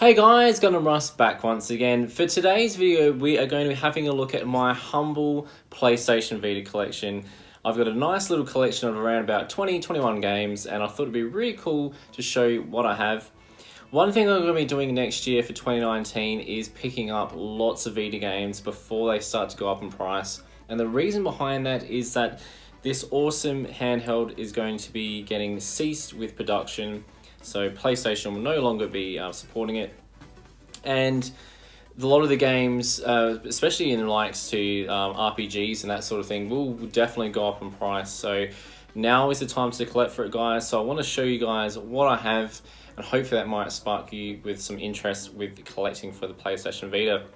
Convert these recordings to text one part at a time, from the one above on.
Hey guys, Gundam Rust back once again. For today's video, we are going to be having a look at my humble PlayStation Vita collection. I've got a nice little collection of around about 21 games, and I thought it'd be really cool to show you what I have. One thing I'm going to be doing next year for 2019 is picking up lots of Vita games before they start to go up in price. And the reason behind that is that this awesome handheld is going to be getting ceased with production. So PlayStation will no longer be supporting it, and a lot of the games, especially in the likes to RPGs and that sort of thing, will definitely go up in price. So now is the time to collect for it, guys. So I want to show you guys what I have, and hopefully that might spark you with some interest with collecting for the PlayStation Vita.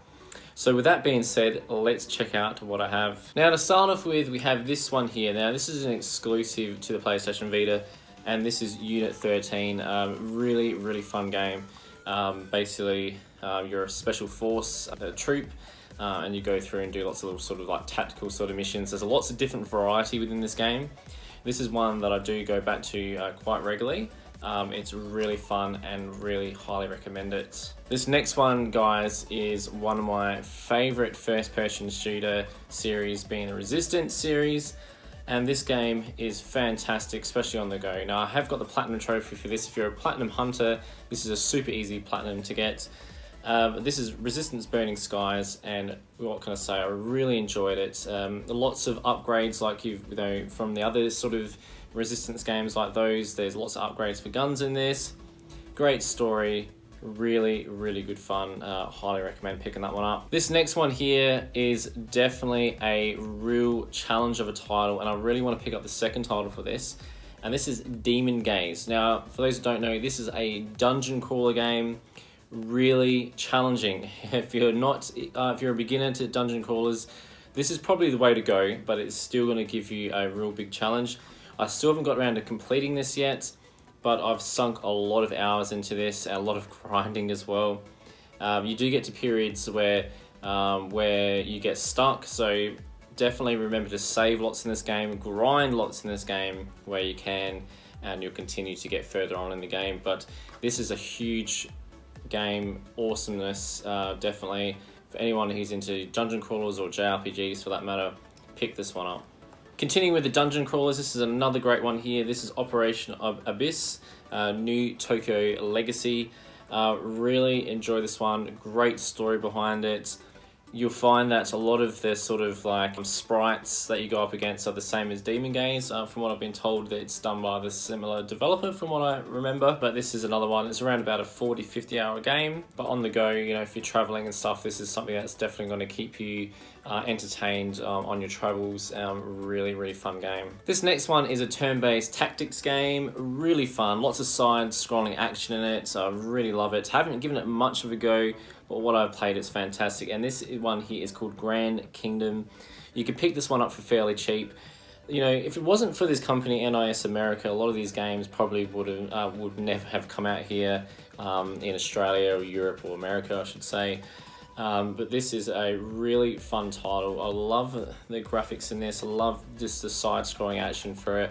So with that being said, let's check out what I have. Now to start off with, we have this one here. Now this is an exclusive to the PlayStation Vita, and this is Unit 13. Really fun game. Basically, you're a special force, a troop, and you go through and do lots of little sort of like tactical sort of missions. There's lots of different variety within this game. This is one that I do go back to quite regularly. It's really fun and really highly recommend it. This next one, guys, is one of my favorite first-person shooter series, being the Resistance series. And this game is fantastic, especially on the go. Now, I have got the Platinum Trophy for this. If you're a Platinum Hunter, this is a super easy Platinum to get. This is Resistance Burning Skies, and what can I say? I really enjoyed it. Lots of upgrades, like from the other sort of Resistance games like those. There's lots of upgrades for guns in this. Great story. Really good fun. Highly recommend picking that one up. This next one here is definitely a real challenge of a title, and I really want to pick up the second title for this, and this is Demon Gaze. Now, for those who don't know, this is a dungeon crawler game. Really challenging. If you're a beginner to dungeon crawlers, this is probably the way to go, but it's still going to give you a real big challenge. I still haven't got around to completing this yet, but I've sunk a lot of hours into this, and a lot of grinding as well. You do get to periods where you get stuck, so definitely remember to save lots in this game, grind lots in this game where you can, and you'll continue to get further on in the game. But this is a huge game, awesomeness, definitely. For anyone who's into dungeon crawlers or JRPGs for that matter, pick this one up. Continuing with the dungeon crawlers, this is another great one here. This is Operation Abyss, New Tokyo Legacy. Really enjoy this one. Great story behind it. You'll find that a lot of the sort of like sprites that you go up against are the same as Demon Gaze. From what I've been told, that it's done by the similar developer from what I remember. But this is another one. It's around about a 40-50 hour game. But on the go, if you're traveling and stuff, this is something that's definitely going to keep you entertained on your travels. Really fun game. This next one is a turn-based tactics game. Really fun. Lots of side-scrolling action in it. So I really love it. Haven't given it much of a go, but what I've played is fantastic. And this one here is called Grand Kingdom. You could pick this one up for fairly cheap. If it wasn't for this company, NIS America, a lot of these games probably would never have come out here in Australia or Europe or America, I should say. But this is a really fun title. I love the graphics in this. I love just the side-scrolling action for an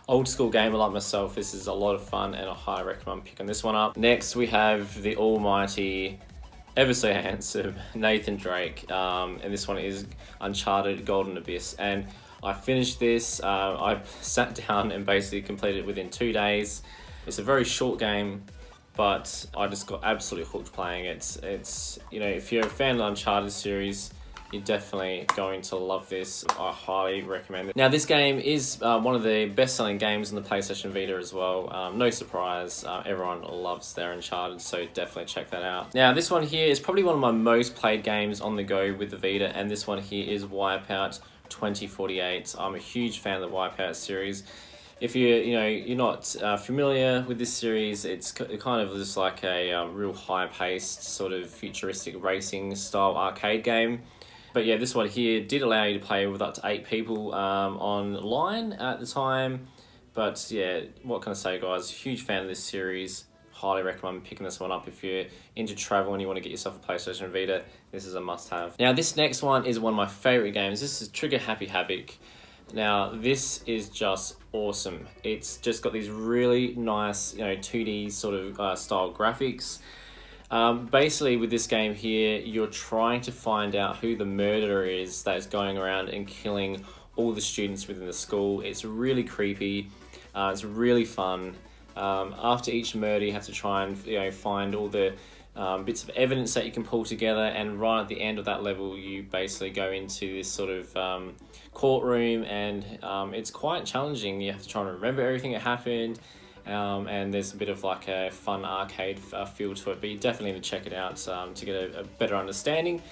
old-school gamer like myself. This is a lot of fun, and I highly recommend picking this one up. Next, we have the almighty, ever so handsome Nathan Drake, and this one is Uncharted Golden Abyss. And I finished this. I sat down and basically completed it within 2 days. It's a very short game, but I just got absolutely hooked playing it. It's if you're a fan of the Uncharted series, you're definitely going to love this. I highly recommend it. Now, this game is one of the best-selling games on the PlayStation Vita as well. No surprise, everyone loves their Uncharted, so definitely check that out. Now, this one here is probably one of my most played games on the go with the Vita, and this one here is Wipeout 2048. I'm a huge fan of the Wipeout series. If you're not familiar with this series, it's kind of just like a real high-paced sort of futuristic racing style arcade game. But yeah, this one here did allow you to play with up to 8 people online at the time. But yeah, what can I say, guys? Huge fan of this series. Highly recommend picking this one up if you're into travel and you want to get yourself a PlayStation Vita. This is a must-have. Now, this next one is one of my favorite games. This is Trigger Happy Havoc. Now, this is just awesome. It's just got these really nice, 2D sort of style graphics. Basically, with this game here, you're trying to find out who the murderer is that is going around and killing all the students within the school. It's really creepy. It's really fun. After each murder, you have to try and find all the bits of evidence that you can pull together, and right at the end of that level, you basically go into this sort of courtroom, and it's quite challenging. You have to try and remember everything that happened. And there's a bit of like a fun arcade feel to it, but you definitely need to check it out to get a better understanding.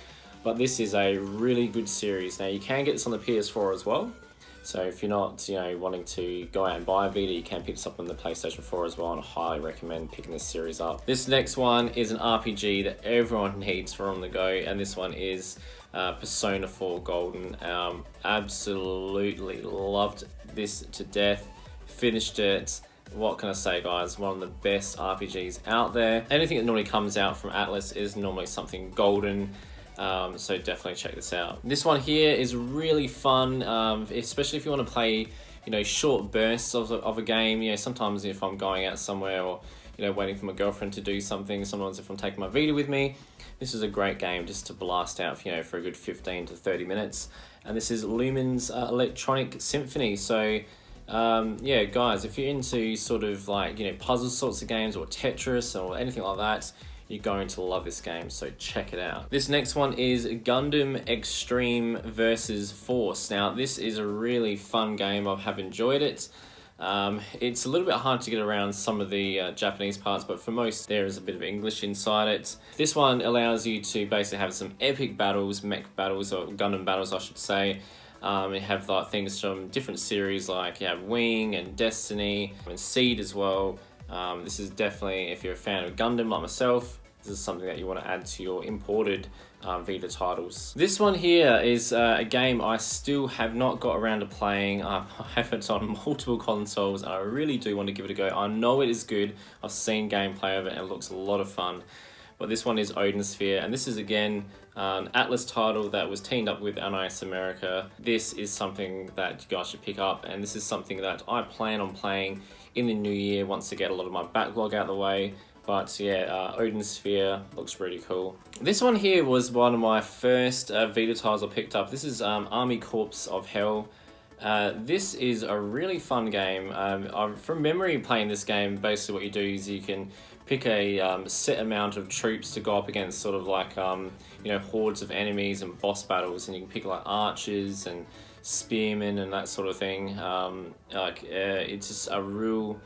But this is a really good series. Now you can get this on the PS4 as well, so if you're not wanting to go out and buy a Vita, you can pick this up on the PlayStation 4 as well, and I highly recommend picking this series up. This next one is an RPG that everyone needs for on the go, and this one is Persona 4 Golden. Absolutely loved this to death, finished it. What can I say, guys? One of the best RPGs out there. Anything that normally comes out from Atlas is normally something golden, so definitely check this out. This one here is really fun, especially if you want to play short bursts of a game. Sometimes if I'm going out somewhere, or waiting for my girlfriend to do something, sometimes if I'm taking my Vita with me, this is a great game just to blast out for a good 15 to 30 minutes. And this is Lumen's Electronic Symphony. So yeah, guys, if you're into sort of like puzzle sorts of games, or Tetris or anything like that, you're going to love this game, so check it out. This next one is Gundam Extreme versus Force. Now this is a really fun game. I have enjoyed it. It's a little bit hard to get around some of the Japanese parts, but for most there is a bit of English inside it. This one allows you to basically have some epic battles, mech battles, or Gundam battles I should say. You have like things from different series, like you have Wing and Destiny and Seed as well. This is definitely, if you're a fan of Gundam like myself, this is something that you want to add to your imported Vita titles. This one here is a game I still have not got around to playing. I have it on multiple consoles, and I really do want to give it a go. I know it is good. I've seen gameplay of it and it looks a lot of fun. But this one is Odin Sphere, and this is again an Atlas title that was teamed up with NIS America. This is something that you guys should pick up, and this is something that I plan on playing in the new year once I get a lot of my backlog out of the way. But yeah, Odin Sphere looks really cool. This one here was one of my first Vita titles I picked up. This is Army Corps of Hell. This is a really fun game. From memory playing this game, basically what you do is you can pick a set amount of troops to go up against sort of like hordes of enemies and boss battles, and you can pick like archers and spearmen and that sort of thing. It's just a real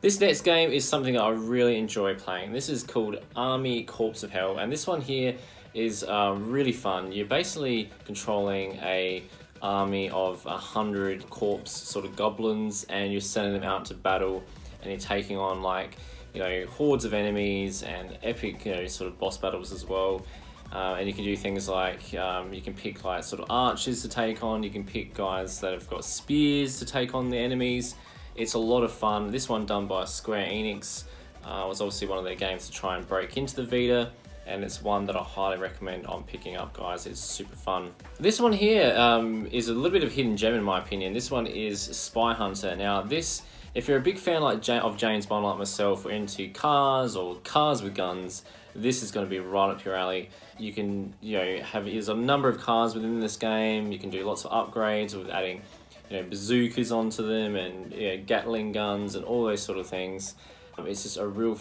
this next game is something that I really enjoy playing. This is called Army Corps of Hell, and this one here is really fun. You're basically controlling a army of 100 corpse sort of goblins, and you're sending them out to battle, and you're taking on like hordes of enemies and epic sort of boss battles as well. And you can do things like you can pick like sort of archers to take on. You can pick guys that have got spears to take on the enemies. It's a lot of fun. This one done by Square Enix was obviously one of their games to try and break into the Vita, and it's one that I highly recommend on picking up, guys. It's super fun. This one here is a little bit of hidden gem in my opinion. This one is Spy Hunter. Now this, if you're a big fan like of James Bond like myself, or into cars or cars with guns, this is going to be right up your alley. You can there's a number of cars within this game. You can do lots of upgrades with adding bazookas onto them, and Gatling guns and all those sort of things. It's just a real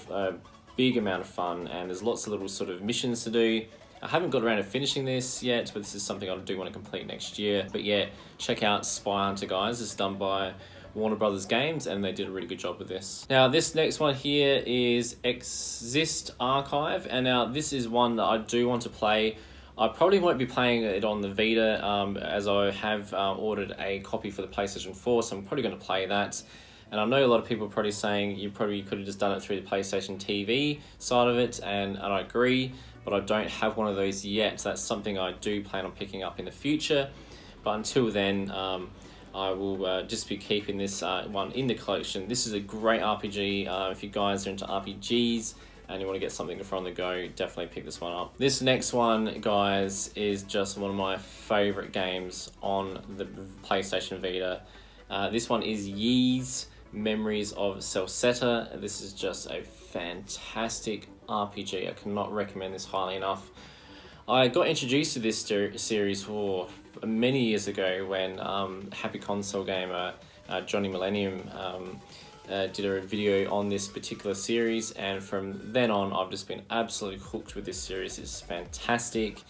big amount of fun, and there's lots of little sort of missions to do. I haven't got around to finishing this yet, but this is something I do want to complete next year. But yeah, check out Spy Hunter, guys. It's done by Warner Brothers Games, and they did a really good job with this. Now this next one here is Exist Archive, and now this is one that I do want to play. I probably won't be playing it on the Vita, as I have ordered a copy for the PlayStation 4, so I'm probably going to play that. And I know a lot of people are probably saying you probably could have just done it through the PlayStation TV side of it, and I agree, but I don't have one of those yet. So that's something I do plan on picking up in the future. But until then, I will just be keeping this one in the collection. This is a great RPG. If you guys are into RPGs and you want to get something from the go, definitely pick this one up. This next one, guys, is just one of my favorite games on the PlayStation Vita. This one is Ys Memories of Celceta. This is just a fantastic RPG. I cannot recommend this highly enough. I got introduced to this series many years ago when Happy Console Gamer Johnny Millennium did a video on this particular series, and from then on I've just been absolutely hooked with this series. It's fantastic,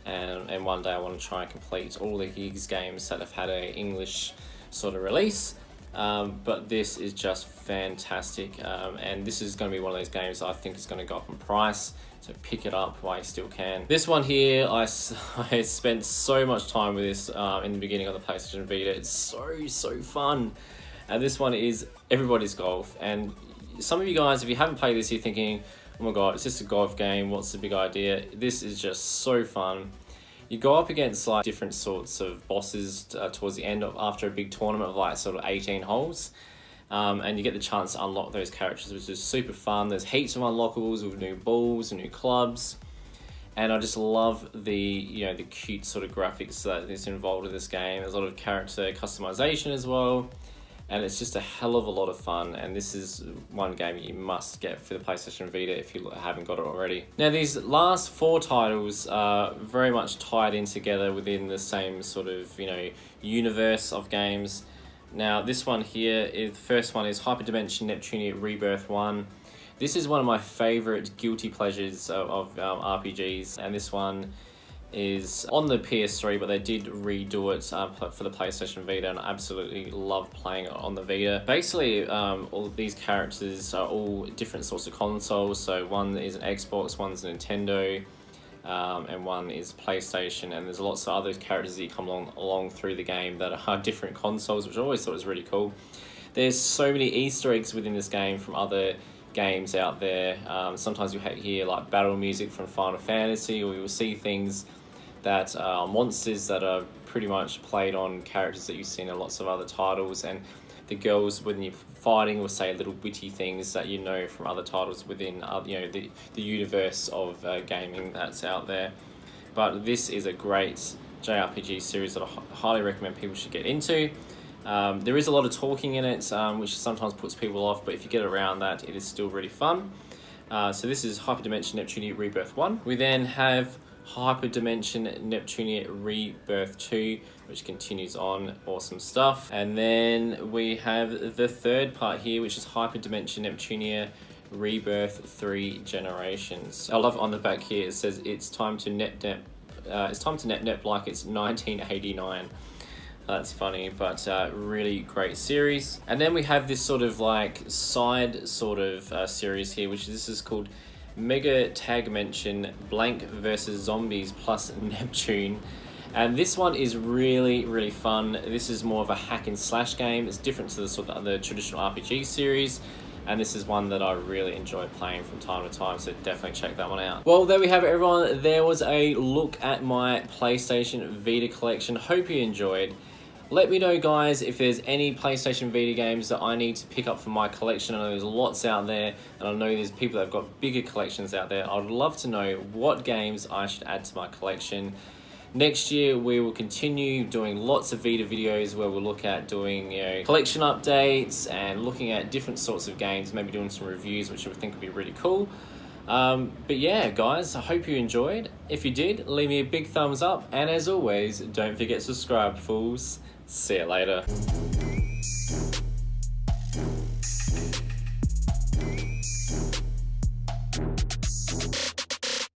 and one day I want to try and complete all the Higgs games that have had a English sort of release. But this is just fantastic, and this is going to be one of those games I think is going to go up in price, so pick it up while you still can. This one here, I spent so much time with this in the beginning of the PlayStation Vita. It's so fun. And this one is Everybody's Golf, and some of you guys, if you haven't played this, you're thinking, oh my god, it's just a golf game, what's the big idea? This is just so fun. You go up against like different sorts of bosses towards the end after a big tournament of like sort of 18 holes, and you get the chance to unlock those characters, which is super fun. There's heaps of unlockables with new balls and new clubs, and I just love the the cute sort of graphics that is involved in this game. There's a lot of character customization as well, and it's just a hell of a lot of fun, and this is one game you must get for the PlayStation Vita if you haven't got it already. Now, these last 4 titles are very much tied in together within the same sort of, universe of games. Now, this one here, the first one is Hyperdimension Neptunia Rebirth 1. This is one of my favourite guilty pleasures of RPGs, and this one is on the PS3, but they did redo it for the PlayStation Vita, and I absolutely love playing it on the Vita. Basically, all of these characters are all different sorts of consoles. So one is an Xbox, one's a Nintendo, and one is PlayStation, and there's lots of other characters that you come along through the game that are different consoles, which I always thought was really cool. There's so many Easter eggs within this game from other games out there. Sometimes you hear like battle music from Final Fantasy, or you'll see things that are monsters that are pretty much played on characters that you've seen in lots of other titles, and the girls, when you're fighting, will say little witty things that you know from other titles within the universe of gaming that's out there. But this is a great JRPG series that I highly recommend people should get into. There is a lot of talking in it, which sometimes puts people off, but if you get around that, it is still really fun. So this is Hyperdimension Neptunia Rebirth 1. We then have Hyperdimension Neptunia Rebirth 2, which continues on. Awesome stuff. And then we have the third part here, which is Hyperdimension Neptunia Rebirth 3 Generations. I love on the back here, it says it's time to nep like it's 1989. That's funny, but really great series. And then we have this sort of like side sort of series here, which this is called Mega Tag Mention Blank versus Zombies plus Neptune. And this one is really fun. This is more of a hack and slash game. It's different to the sort of the traditional RPG series, and this is one that I really enjoy playing from time to time, so definitely check that one out. Well, there we have it, everyone. There was a look at my PlayStation Vita collection. Hope you enjoyed. Let me know, guys, if there's any PlayStation Vita games that I need to pick up from my collection. I know there's lots out there, and I know there's people that have got bigger collections out there. I'd love to know what games I should add to my collection. Next year, we will continue doing lots of Vita videos where we'll look at doing collection updates and looking at different sorts of games, maybe doing some reviews, which I think would be really cool. But yeah, guys, I hope you enjoyed. If you did, leave me a big thumbs up, and as always, don't forget to subscribe, fools. See you later.